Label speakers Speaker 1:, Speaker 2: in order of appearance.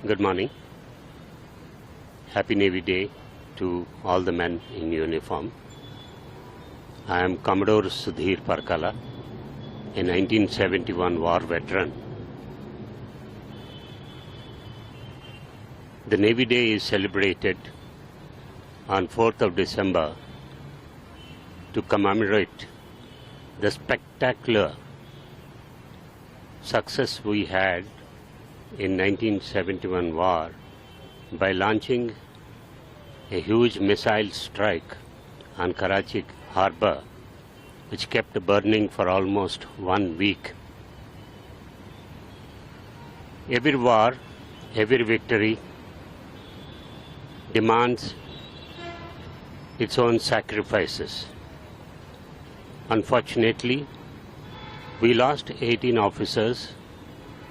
Speaker 1: Good morning. Happy Navy Day to all the men in uniform. I am Commodore Sudheer Parakala, a 1971 war veteran. The Navy Day is celebrated on 4th of December to commemorate the spectacular success we had in 1971 war by launching a huge missile strike on Karachi harbor, which kept burning for almost 1 week. Every war, every victory demands its own sacrifices. Unfortunately, we lost 18 officers